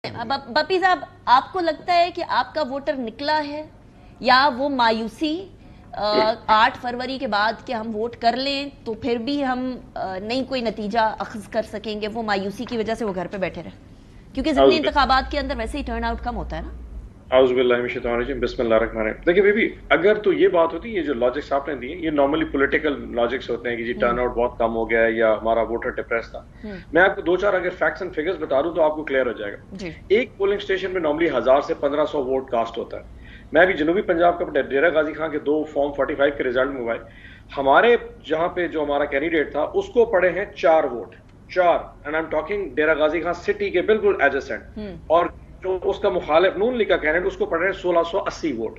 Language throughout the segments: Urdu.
بپی صاحب، آپ کو لگتا ہے کہ آپ کا ووٹر نکلا ہے یا وہ مایوسی 8 فروری کے بعد کہ ہم ووٹ کر لیں تو پھر بھی ہم نہیں کوئی نتیجہ اخذ کر سکیں گے، وہ مایوسی کی وجہ سے وہ گھر پہ بیٹھے رہے؟ کیونکہ ضمنی انتخابات کے اندر ویسے ہی ٹرن آؤٹ کم ہوتا ہے نا۔ اعوذ باللہ من الشیطان الرجیم، بسم اللہ الرحمن الرحیم۔ دیکھیں بیبی، اگر تو یہ بات ہوتی ہے، یہ جو لاجکس آپ نے دیے یہ نارملی پولیٹیکل لاجکس ہوتے ہیں کہ جی ٹرن آؤٹ بہت کم ہو گیا ہے یا ہمارا ووٹر ڈپریس تھا۔ میں آپ کو 2-4 اگر فیکٹس اینڈ فگرز بتا دوں تو آپ کو کلیئر ہو جائے گا۔ ایک پولنگ اسٹیشن میں نارملی 1000 سے 1500 ووٹ کاسٹ ہوتا ہے۔ میں بھی جنوبی پنجاب کا ڈیرہ غازی خان کے 2 فارم 45 کے ریزلٹ میں ہوا ہے، ہمارے جہاں پہ جو ہمارا کینڈیڈیٹ تھا اس کو پڑے ہیں 4 vote, 4، and I am talking Dera Ghazi Khan city کے بالکل ایڈجسنٹ، اور جو اس کا مخالف نون لیگ کا کینڈیڈیٹ اس کو پڑھ رہے ہیں 1680 ووٹ۔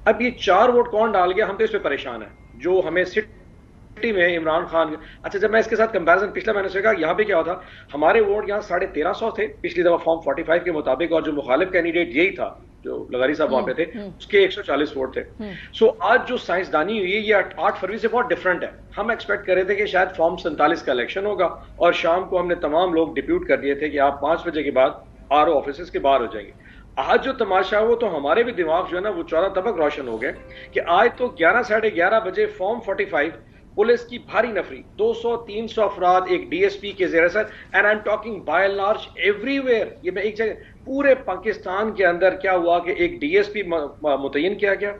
اب یہ 4 ووٹ کون ڈال گیا، ہم تو اس پہ پریشان ہیں جو ہمیں سٹی میں عمران خان۔ اچھا، جب میں اس کے ساتھ کمپیرزن پچھلا میں نے سے کہا یہاں پہ کیا ہوتا، ہمارے ووٹ یہاں 1350 تھے پچھلی دفعہ فارم 45 کے مطابق، اور جو مخالف کینڈیڈیٹ یہی تھا جو لغاری صاحب وہاں پہ تھے اس کے 140 ووٹ تھے۔ سو آج جو سائنسدانی ہوئی ہے یہ 8 فروری سے بہت ڈفرنٹ ہے۔ ہم ایکسپیکٹ کر رہے تھے کہ شاید فارم 47 کا الیکشن ہوگا، اور شام کو ہم نے تمام لوگ ڈپیوٹ کر دیے تھے کہ آپ 5 بجے کے بعد RO آفیسز کے باہر ہو جائیں گے۔ آج جو تماشا وہ تو ہمارے بھی دماغ جو ہے نا وہ 14 طبق روشن ہو گئے کہ آج تو 11 ساڑھے 11 بجے فارم 45 پولیس کی بھاری نفری 200-300 افراد ایک DSP کے زیر اثر، and I am talking by and large every where, یہ میں ایک جگہ پورے پاکستان کے اندر کیا ہوا کہ ایک DSP متعین کیا گیا،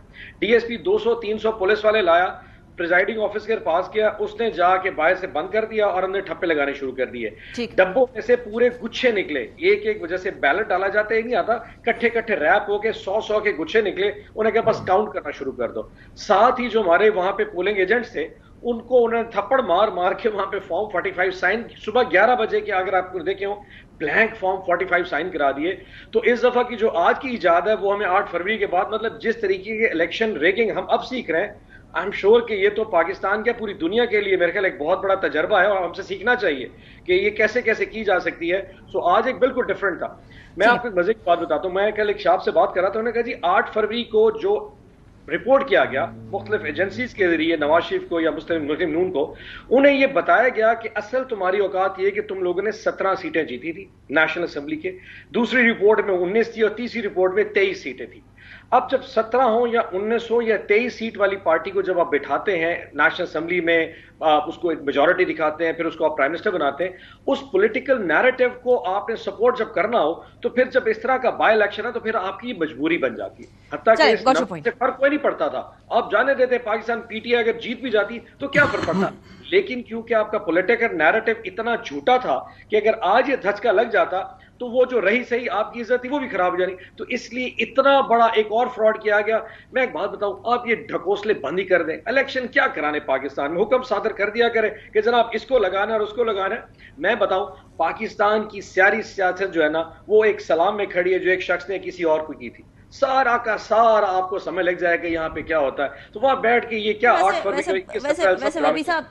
DSP 200-300 پولیس والے لایا، پریزائڈنگ آفس کے پاس کیا، اس نے جا کے باہر سے بند کر دیا اور ہم نے ٹھپے لگانے شروع کر دیے۔ ڈبوں میں سے پورے گچھے نکلے، ایک وجہ سے بیلٹ ڈالا جاتا ہے نہیں آتا، کٹھے ریپ ہو کے 100 کے گچھے نکلے، انہیں کہا بس کاؤنٹ کرنا شروع کر دو۔ ساتھ ہی جو ہمارے وہاں پہ پولنگ ایجنٹس تھے ان کو انہوں نے تھپڑ مار کے وہاں پہ فارم 45 سائن صبح 11 بجے کے، اگر آپ کو دیکھیں ہو بلینک فارم 45 سائن کرا دیے۔ تو اس دفعہ کی جو آج کی ایجاد ہے وہ ہمیں 8 فروری کے بعد، مطلب جس طریقے کے الیکشن ریگنگ ہم اب سیکھ رہے ہیں، آئی ایم شیور کہ یہ تو پاکستان کیا پوری دنیا کے لیے میرے خیال ایک بہت بڑا تجربہ ہے، اور ہم سے سیکھنا چاہیے کہ یہ کیسے کی جا سکتی ہے۔ سو آج ایک بالکل ڈفرنٹ تھا۔ میں آپ کو مزے کی بات بتاتا ہوں، میں کل ایک شاپ سے بات کر رہا تھا، انہوں نے کہا جی 8 فروری کو جو رپورٹ کیا گیا مختلف ایجنسیز کے ذریعے نواز شریف کو یا مسلم نون کو، انہیں یہ بتایا گیا کہ اصل تمہاری اوقات یہ کہ تم لوگوں نے 17 سیٹیں جیتی تھی نیشنل اسمبلی کے، دوسری رپورٹ میں 19 تھی، اور تیسری رپورٹ میں 23 سیٹیں تھی۔ اب جب 17 ہوں یا 19 ہو یا 23 سیٹ والی پارٹی کو جب آپ بٹھاتے ہیں نیشنل اسمبلی میں، اس کو ایک میجورٹی دکھاتے ہیں، پھر اس کو آپ پرائم منسٹر بناتے ہیں، اس پولیٹیکل نیریٹو کو آپ نے سپورٹ جب کرنا ہو تو پھر جب اس طرح کا بائی الیکشن ہے تو پھر آپ کی مجبوری بن جاتی ہے۔ حتیٰ کہ اس سے فرق کوئی نہیں پڑتا تھا، آپ جانے دیتے پاکستان PTI اگر جیت بھی جاتی تو کیا فرق پڑتا، لیکن کیونکہ آپ کا پولیٹیکل نیریٹو اتنا جھوٹا تھا کہ اگر آج یہ دھچکا لگ جاتا تو وہ جو رہی صحیح آپ کی عزت تھی وہ بھی خراب ہو جانی، تو اس لیے اتنا بڑا ایک اور فراڈ کیا گیا۔ میں ایک بات بتاؤں، آپ یہ ڈھکوسلے بند ہی کر دیں، الیکشن کیا کرانے پاکستان میں، حکم صادر کر دیا کرے کہ جناب اس کو لگانا اور اس کو لگانا ہے۔ میں بتاؤں پاکستان کی سیاری سیاست جو ہے نا وہ ایک سلام میں کھڑی ہے جو ایک شخص نے کسی اور کو کی تھی، سارا کا سارا آپ کو سمجھ لگ جائے کہ یہاں پہ کیا ہوتا ہے، تو وہاں بیٹھ کے یہ کیا 8 فروری ویسے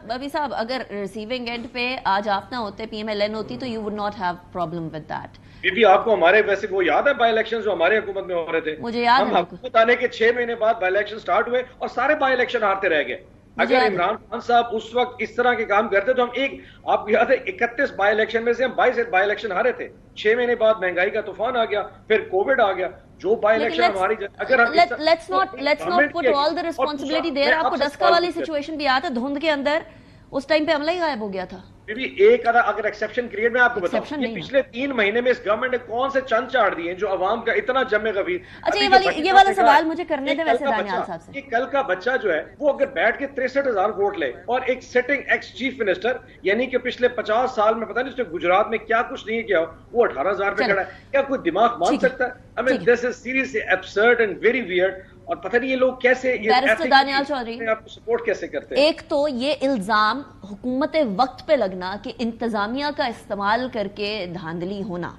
ببی صاحب اگر ریسیونگ اینڈ پہ آج آپ نہ ہوتے PMLN ہوتی تو you would not have problem with that. بھی آپ کو ہمارے ویسے وہ یاد ہے بائی الیکشن جو ہمارے حکومت میں ہو رہے تھے، مجھے یاد ہم حکومت آنے کے 6 مہینے بعد بائی الیکشن سٹارٹ ہوئے اور سارے بائی الیکشن ہارتے رہ گئے۔ اگر عمران خان صاحب اس وقت اس طرح کے کام کرتے تو ہم آپ کو یاد ہے 31 بائی الیکشن میں سے ہم 22 بائی الیکشن ہارے تھے۔ 6 مہینے بعد مہنگائی کا طوفان آ گیا، پھر کووڈ آ گیا، جو بائی الیکشن ہماری اگر let's not put all the responsibility there. آپ کو ڈسکا والی سچویشن بھی آتا، دھند کے اندر اس ٹائم پہ عملہ ہی غائب ہو گیا تھا۔ ایک اگر ایکسیپشن کریٹ میں آپ کو بتاؤں، یہ پچھلے 3 مہینے میں اس گورنمنٹ نے کون سے چند چاڑ دیے جو عوام کا اتنا جمع غفیر۔ اچھا یہ والا سوال مجھے کرنے دے ویسے دانیال صاحب سے، کل کا بچہ جو ہے وہ اگر بیٹھ کے 63,000 ووٹ لے اور ایک سٹنگ ایکس چیف منسٹر یعنی کہ پچھلے 50 سال میں پتہ نہیں اس نے گجرات میں کیا کچھ نہیں کیا، وہ 18,000 پہ کھڑا ہے، کیا کوئی دماغ مان سکتا ہے؟ I mean this is seriously absurd and very weird، اور پتہ نہیں یہ لوگ کیسے دانیال چودھری آپ کو سپورٹ کیسے کرتے ہیں۔ ایک تو یہ الزام حکومت وقت پہ لگنا کہ انتظامیہ کا استعمال کر کے دھاندلی ہونا،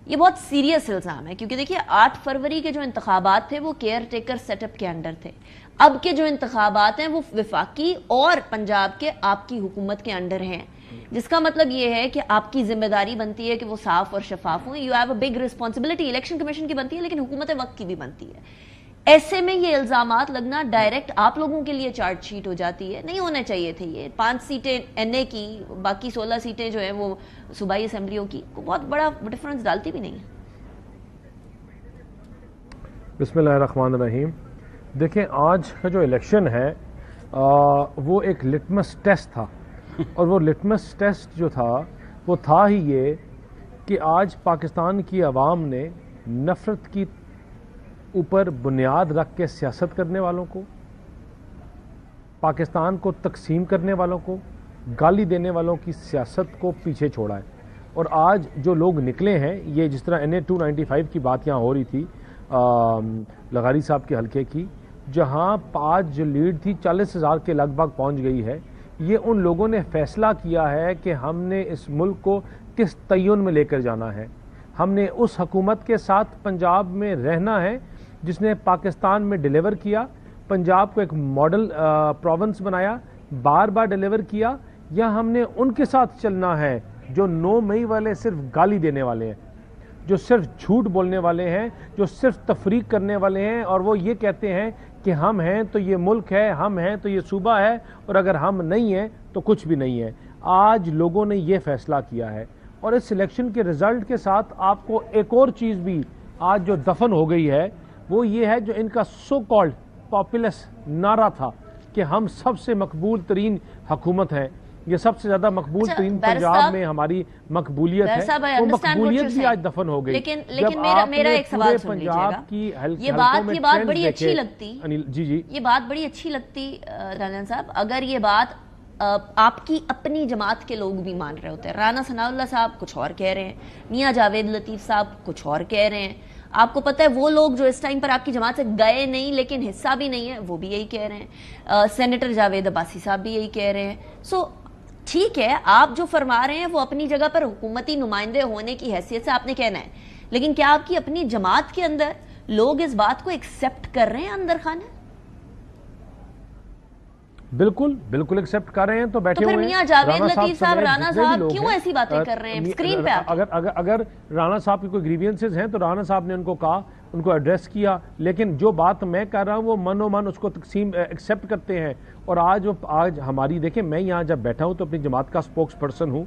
یہ بہت سیریس الزام ہے، کیونکہ دیکھیے 8 فروری کے جو انتخابات تھے وہ کیئر ٹیکر سیٹ اپ کے انڈر تھے، اب کے جو انتخابات ہیں وہ وفاقی اور پنجاب کے آپ کی حکومت کے انڈر ہیں، جس کا مطلب یہ ہے کہ آپ کی ذمہ داری بنتی ہے کہ وہ صاف اور شفاف ہوں۔ You have a big responsibility, election commission کی بنتی ہے لیکن حکومت وقت کی بھی بنتی ہے۔ ایسے میں یہ الزامات لگنا ڈائریکٹ آپ لوگوں کے لیے چارج شیٹ ہو جاتی ہے، نہیں ہونے چاہیے تھے یہ 5 سیٹیں NA کی، باقی 16 سیٹیں جو ہیں وہ صوبائی اسمبلیوں کی، بہت بڑا ڈفرنس ڈالتی بھی نہیں ہے۔ بسم اللہ الرحمن الرحیم. دیکھیں آج کا جو الیکشن ہے وہ ایک لٹمس ٹیسٹ تھا اور وہ لٹمس ٹیسٹ جو تھا وہ تھا ہی یہ کہ آج پاکستان کی عوام نے نفرت کی اوپر بنیاد رکھ کے سیاست کرنے والوں کو، پاکستان کو تقسیم کرنے والوں کو، گالی دینے والوں کی سیاست کو پیچھے چھوڑا ہے. اور آج جو لوگ نکلے ہیں، یہ جس طرح NA 295 کی بات یہاں ہو رہی تھی لغاری صاحب کے حلقے کی، جہاں آج جو لیڈ تھی 40,000 کے لگ بھگ پہنچ گئی ہے. یہ ان لوگوں نے فیصلہ کیا ہے کہ ہم نے اس ملک کو کس تعین میں لے کر جانا ہے. ہم نے اس حکومت کے ساتھ پنجاب میں رہنا ہے جس نے پاکستان میں ڈیلیور کیا، پنجاب کو ایک ماڈل پروونس بنایا، بار بار ڈیلیور کیا، یا ہم نے ان کے ساتھ چلنا ہے جو 9 مئی والے صرف گالی دینے والے ہیں، جو صرف جھوٹ بولنے والے ہیں، جو صرف تفریق کرنے والے ہیں، اور وہ یہ کہتے ہیں کہ ہم ہیں تو یہ ملک ہے، ہم ہیں تو یہ صوبہ ہے، اور اگر ہم نہیں ہیں تو کچھ بھی نہیں ہے. آج لوگوں نے یہ فیصلہ کیا ہے اور اس الیکشن کے رزلٹ کے ساتھ آپ کو ایک اور چیز بھی آج جو دفن ہو گئی ہے وہ یہ ہے جو ان کا سو کالڈ پاپولس نعرہ تھا کہ ہم سب سے مقبول ترین حکومت ہے، یہ سب سے زیادہ مقبول ترین پنجاب میں ہماری مقبولیت ہے، وہ مقبولیت بھی آج دفن ہو گئی. لیکن میرا ایک سوال سن لیجیے گا، یہ بات بڑی اچھی لگتی، یہ بات بڑی اچھی لگتی رانجھان صاحب اگر یہ بات آپ کی اپنی جماعت کے لوگ بھی مان رہے ہوتے ہیں. رانا ثناء اللہ صاحب کچھ اور کہہ رہے ہیں، میاں جاوید لطیف صاحب کچھ اور کہہ رہے ہیں. آپ کو پتہ ہے وہ لوگ جو اس ٹائم پر آپ کی جماعت سے گئے نہیں لیکن حصہ بھی نہیں ہے وہ بھی یہی کہہ رہے ہیں. سینیٹر جاوید عباسی صاحب بھی یہی کہہ رہے ہیں. سو ٹھیک ہے، آپ جو فرما رہے ہیں وہ اپنی جگہ پر حکومتی نمائندے ہونے کی حیثیت سے آپ نے کہنا ہے، لیکن کیا آپ کی اپنی جماعت کے اندر لوگ اس بات کو ایکسیپٹ کر رہے ہیں اندر خانہ؟ بالکل بالکل ایکسیپٹ کر رہے ہیں. تو بیٹھے ہوئے ہیں میاں جاوید لطیف صاحب، رانا صاحب کیوں ایسی باتیں کر رہے ہیں اسکرین پہ؟ اگر رانا صاحب کی کوئی گریوینسز ہیں تو رانا صاحب نے ان کو کہا، ان کو ایڈریس کیا، لیکن جو بات میں کر رہا ہوں وہ من و من اس کو تقسیم ایکسیپٹ کرتے ہیں. اور آج ہماری دیکھیں، میں یہاں جب بیٹھا ہوں تو اپنی جماعت کا سپوکس پرسن ہوں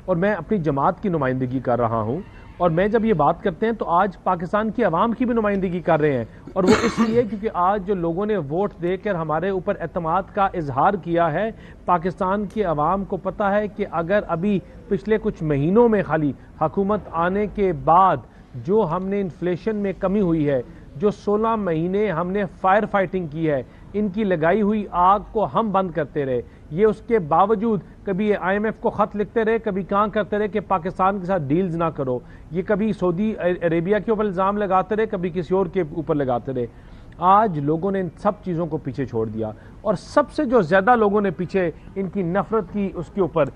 اور میں اپنی جماعت کی نمائندگی کر رہا ہوں، اور میں جب یہ بات کرتے ہیں تو آج پاکستان کی عوام کی بھی نمائندگی کر رہے ہیں. اور وہ اس لیے کیونکہ آج جو لوگوں نے ووٹ دے کر ہمارے اوپر اعتماد کا اظہار کیا ہے، پاکستان کی عوام کو پتہ ہے کہ اگر ابھی پچھلے کچھ مہینوں میں خالی حکومت آنے کے بعد جو ہم نے انفلیشن میں کمی ہوئی ہے، جو 16 مہینے ہم نے فائر فائٹنگ کی ہے، ان کی لگائی ہوئی آگ کو ہم بند کرتے رہے. یہ اس کے باوجود کبھی IMF کو خط لکھتے رہے، کبھی کہاں کرتے رہے کہ پاکستان کے ساتھ ڈیلز نہ کرو، یہ کبھی سعودی عربیہ کے اوپر الزام لگاتے رہے، کبھی کسی اور کے اوپر لگاتے رہے. آج لوگوں نے ان سب چیزوں کو پیچھے چھوڑ دیا، اور سب سے جو زیادہ لوگوں نے پیچھے ان کی نفرت کی اس کے اوپر